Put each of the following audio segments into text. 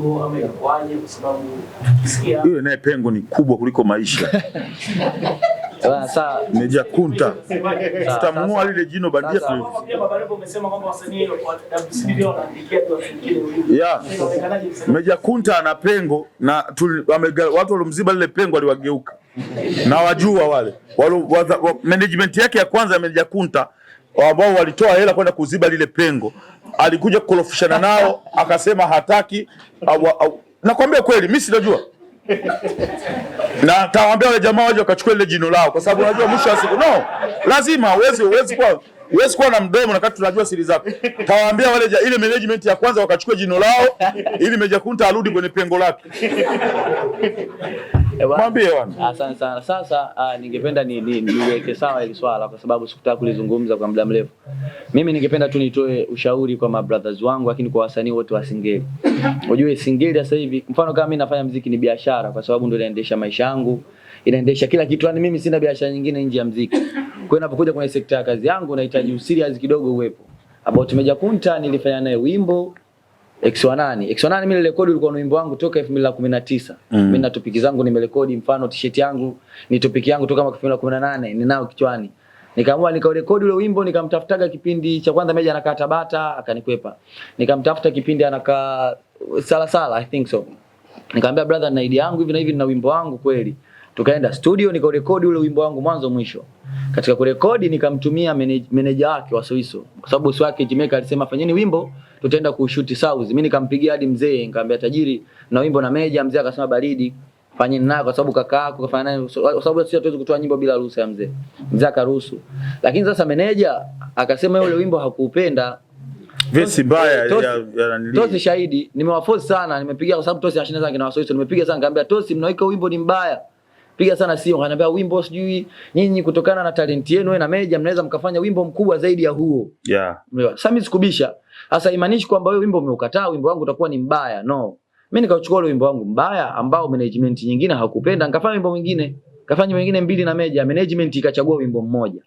Kwa sababu ukisikia hiyo naye pengo ni kubwa kuliko maisha. Sasa Meja Kunta tutamuua lile jino bandia tu. Pia Baba Levo umesema kwamba wasanii wa WCB wanaandikia tu wengine. Yeah. Meja Kunta ana pengo na watu walomziba lile pengo aliwageuka. Na wajua wale management yake ya kwanza ya Meja Kunta ambao walitoa hela kwenda kuziba lile pengo, alikuja kukorofishana nao akasema hataki nakwambia kweli mimi sinajua. Na tawaambia wale jamaa waje wakachukua ile jino lao kwa sababu unajua mwisho wa siku lazima huwezi kuwa na mdomo na kati tunajua siri zako. Tawaambia wale ile management ya kwanza wakachukua jino lao ili Meja Kunta arudi kwenye pengo lake. Mwambie bwana. Asante sana. Sasa ningependa niweke sawa ile swala kwa sababu sikutaka kulizungumza kwa muda mrefu. Mimi ningependa tu nitoe ushauri kwa brothers wangu lakini kwa wasanii wote wa Singeli. Unajua Singeli sasa hivi mfano kama mimi nafanya muziki ni biashara kwa sababu ndio inaendesha maisha yangu, inaendesha kila kitu. Yani mimi sina biashara nyingine nje ya muziki. Kwa hiyo ninapokuja kwenye sekta ya kazi yangu nahitaji userious kidogo uwepo. About Meja Kunta nilifanya naye wimbo X18 mimi rekodi ulikuwa ni wimbo wangu toka 2019. Mimi na topic zangu nimerekodi, mfano t-shirt yangu ni topic yangu toka mwaka 2018 ninao kichwani. Nikaamua nikarekodi ule wimbo, nikamtafutaga kipindi cha kwanza Meja anakaa Tabata akanikwepa. Nikamtafuta kipindi anakaa Salasala I think so. Nikamwambia brother na idea yangu hivi na hivi na wimbo wangu kweli. Tukaenda studio nikarekodi ule wimbo wangu mwanzo mwisho. Katika kurekodi nikamtumia manager wake wa Soiso. Kwa sababu bosi wake Jimeka alisema fanyeni wimbo tutaenda kushoot South. Mimi nikampigia hadi mzee nikamwambia tajiri na wimbo na Meja, mzee akasema baridi. Fanyeni nayo kwa sababu kaka yako kafanya nayo kwa sababu sisi hatuwezi kutoa nyimbo bila ruhusa ya mzee. Mzee akaruhusu. Lakini sasa manager akasema yule wimbo hakuupenda. Vesi mbaya ya Tosi shahidi, nimewaforce sana, nimepigia kwa sababu Tosi anashinda sana na Wasoiso, nimepiga sana nikamwambia Tosi mnaweka wimbo ni mbaya. Piga sana simu akaniambia wimbo sijui nyinyi kutokana na talent yenu na Meja mnaweza mkafanya wimbo mkubwa zaidi ya huo. Yeah. Sasa mimi sikubisha. Sasa imaanishi kwamba wewe wimbo umeukataa, wimbo wangu utakuwa ni mbaya. No. Mimi nikachukua ule wimbo wangu mbaya ambao management nyingine hakupenda, nikafanya wimbo mwingine. Kafanya wengine mbili na Meja, management ikachagua wimbo mmoja.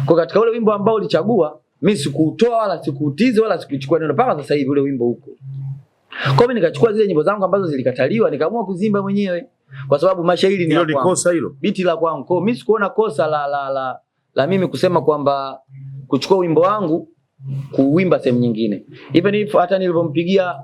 Kwa katika ule wimbo ambao ulichagua, mimi sikuutoa wala sikuutiza wala sikuchukua neno mpaka sasa hivi ule wimbo huko. Kwa mimi nikachukua zile nyimbo zangu ambazo zilikataliwa, nikaamua kuzimba mwenyewe. Kwa sababu mashairi ni hilo ni kosa hilo. Biti la kwangu. Kwa mimi sikuona kosa la mimi kusema kwamba kuchukua wimbo wangu kuimba sehemu nyingine. Even if hata nilipompigia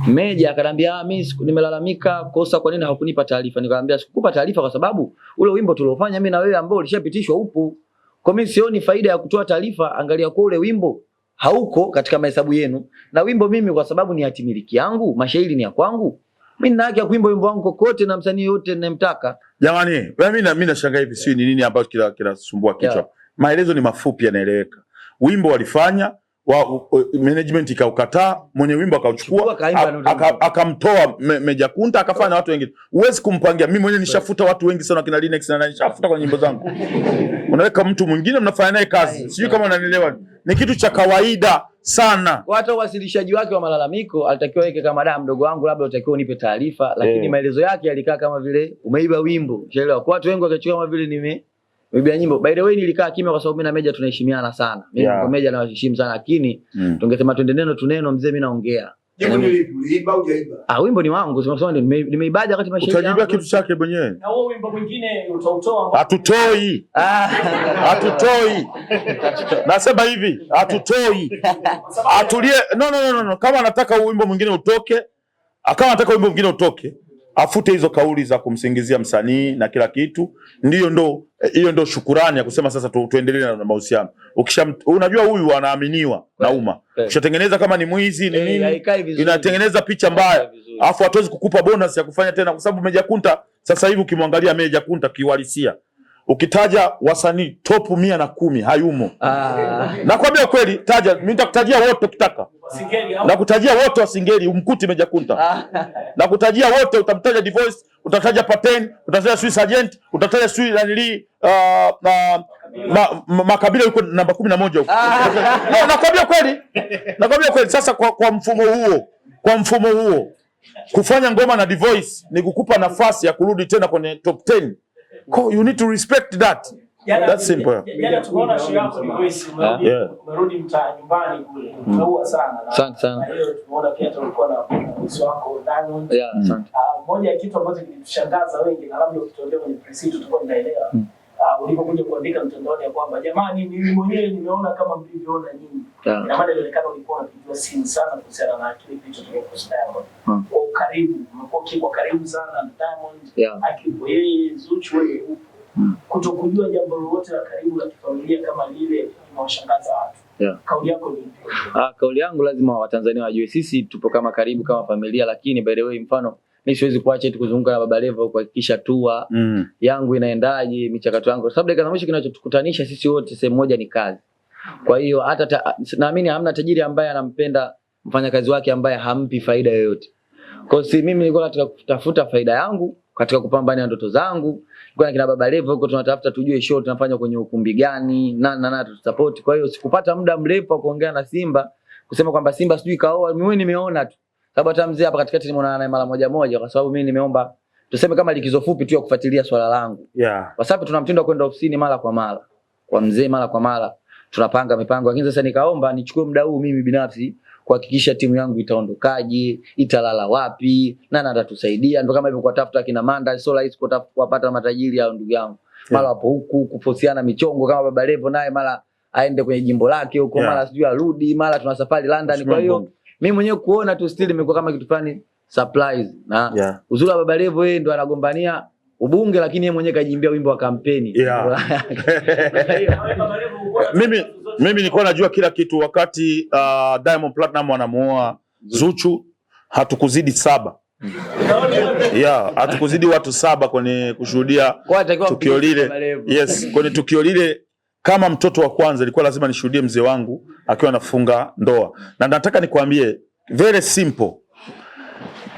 Meja akaniambia mimi nimelalamika kosa kwa nini hakunipa taarifa. Nikamwambia sikukupa taarifa kwa sababu ule wimbo tuliofanya mimi na wewe ambao ulishapitishwa upo. Kwa mimi sioni faida ya kutoa taarifa, angalia kwa ule wimbo hauko katika mahesabu yenu na wimbo mimi kwa sababu ni hatimiliki yangu, mashairi ni ya kwangu. Mimi nina haki ya kuimba wimbo wangu kokote na msanii yote ninayemtaka. Jamani, mimi nashangaa hivi si nini ambacho kinasumbua kichwa. Yeah. Maelezo ni mafupi yanaeleweka. Wimbo walifanya management ikaukataa, mwenye wimbo akauchukua akamtoa Meja Kunta akafanya watu wengine. Huwezi kumpangia. Mimi mwenyewe nishafuta watu wengi sana kina Linex na nishafuta kwa nyimbo zangu. Unaweka mtu mwingine mnafanya naye kazi. Sijui kama unanielewa. Ni kitu cha kawaida sana. Hata uwasilishaji wake wa malalamiko alitakiwa yake kama da mdogo wangu labda utakiwa unipe taarifa lakini maelezo yake yalikaa kama vile umeiba wimbo. Unaelewa? Kwa watu wengi wakachukua kama vile nimeiba nyimbo. By the way nilikaa kimya kwa sababu mimi na Meja tunaheshimiana sana. Mimi kwa Meja nawaheshimu sana lakini tungesema twende neno tuneno mzee mimi naongea. Uliiba hujaiba? Wimbo ni wangu, sema nimeibaje wakati mashairi yangu. Utajibia kitu chake mwenyewe. Na huo wimbo mwingine utautoa? Hatutoi. Hatutoi. Nasema hivi, hatutoi. Atulie. No. Kama anataka wimbo mwingine utoke, afute hizo kauli za kumsingizia msanii na kila kitu. Hiyo ndo shukurani ya kusema sasa tuendelee na mahusiano. Unajua huyu anaaminiwa na umma. Ukishatengeneza kama ni mwizi ni nini, inatengeneza picha mbaya. Alafu hatuwezi kukupa bonus ya kufanya tena kwa sababu Meja Kunta sasa hivi ukimwangalia Meja Kunta kiuhalisia, ukitaja wasanii top 110 hayumo. Nakwambia kweli, mimi nitakutajia wote ukitaka. Nakutajia wote wa Singeli umkuti Meja Kunta. Nakutajia wote, utamtaja Divoice, utataja Paten, utataja Sui Sergeant, utataja Sui Lanili Makabila yuko namba 11 huko. Nakwambia kweli sasa kwa mfumo huo kufanya ngoma na Divoice ni kukupa nafasi ya kurudi tena kwenye top 10. You need to respect that. That's simple. Jana tumeona show yako ni Grace, umerudi mtaa nyumbani kule. Umeua sana. Asante sana. Leo tumeona pia tulikuwa na bosi wako Diamond. Asante. Moja ya kitu ambacho kilitushangaza wengi na labda ukitolea kwenye press tutakuwa tunaelewa. Ulipokuja kuandika mtandaoni ya kwamba jamani, mimi mwenyewe nimeona kama mlivyoona nyinyi. Na maana ilionekana ulikuwa unapigiwa simu sana kuhusiana na kile kitu tulichopost Diamond. Kwa karibu, umekuwa kwa karibu sana na Diamond. Akipo yeye Zuchu wewe kutokujua jambo lolote la karibu la kifamilia kama lile linawashangaza watu. Kauli yako ni ipi? Kauli yangu lazima Watanzania wajue sisi tupo kama karibu kama familia, lakini by the way mfano mimi siwezi kuacha eti kuzunguka na Baba Levo kuhakikisha tour yangu inaendaje, michakato yangu. Sababu dakika za mwisho kinachotukutanisha sisi wote sehemu moja ni kazi. Kwa hiyo hata naamini hamna tajiri ambaye anampenda mfanyakazi wake ambaye hampi faida yoyote. Kwa hiyo mimi nilikuwa katika kutafuta faida yangu, katika kupambania ndoto zangu. Nilikuwa na kina Baba Levo huko tunatafuta tujue show tunafanya kwenye ukumbi gani, nani tutasupport. Kwa hiyo sikupata muda mrefu wa kuongea na Simba kusema kwamba Simba sijui kaoa, mimi nimeona tu. Sababu hata mzee hapa katikati nimeona naye mara moja kwa sababu mimi nimeomba tuseme kama likizo fupi tu ya kufuatilia swala langu. Kwa sababu tuna mtindo kwenda ofisini mara kwa mara. Kwa mzee mara kwa mara tunapanga mipango. Lakini sasa nikaomba nichukue muda huu mimi binafsi kuhakikisha timu yangu itaondokaje, italala wapi, nani atatusaidia. Ndio kama hivyo kwa tafuta kina Manda, so rahisi kuwapata matajiri hao ndugu yangu. Mara hapo huku kuposiana michongo kama Baba Levo naye mara aende kwenye jimbo lake huko, mara sijui arudi, mara tuna safari London. Kwa hiyo mimi mwenyewe kuona tu still imekuwa kama kitu fulani surprise. Na uzuri wa Baba Levo yeye ndo anagombania ubunge, lakini yeye mwenyewe kajimbia wimbo wa kampeni. Mimi nilikuwa najua kila kitu wakati Diamond Platinum anamuoa Zuchu, hatukuzidi 7. Hatukuzidi watu 7 kwenye kushuhudia tukio lile. Kwenye tukio lile kama mtoto wa kwanza ilikuwa lazima nishuhudie mzee wangu akiwa anafunga ndoa. Na nataka nikwambie very simple.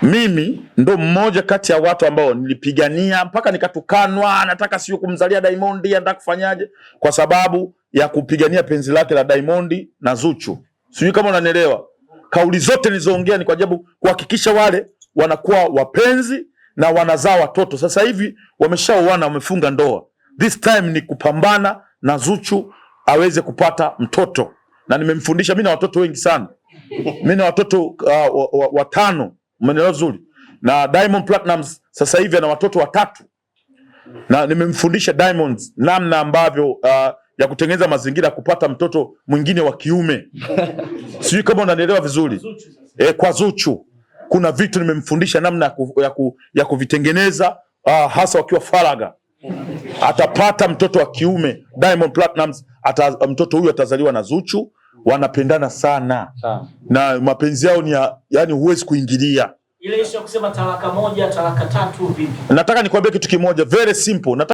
Mimi ndo mmoja kati ya watu ambao nilipigania mpaka nikatukanwa, nataka sio kumzalia Diamond, nataka kufanyaje kwa sababu ya kupigania penzi lake la Diamond na Zuchu. Sijui kama unanielewa. Kauli zote nilizoongea ni kwa sababu kuhakikisha wale wanakuwa wapenzi na wanazaa watoto. Sasa hivi wameshaoana, wamefunga ndoa. This time ni kupambana na Zuchu aweze kupata mtoto. Na nimemfundisha, mimi na watoto wengi sana. Mimi na watoto 5. Umeelewa vizuri? Na Diamond Platnumz sasa hivi ana watoto 3. Na nimemfundisha Diamond namna ambavyo ya kutengeneza mazingira kupata mtoto mwingine wa kiume. Sijui kama unanielewa vizuri. Kwa Zuchu kuna vitu nimemfundisha namna ya kuvitengeneza hasa wakiwa faraga. Atapata mtoto wa kiume. Diamond Platnumz mtoto huyu atazaliwa na Zuchu. Wanapendana sana. Na mapenzi yao ni yani huwezi kuingilia. Ile issue ya kusema talaka 1, talaka 3 vipi? Nataka nikwambie kitu kimoja very simple.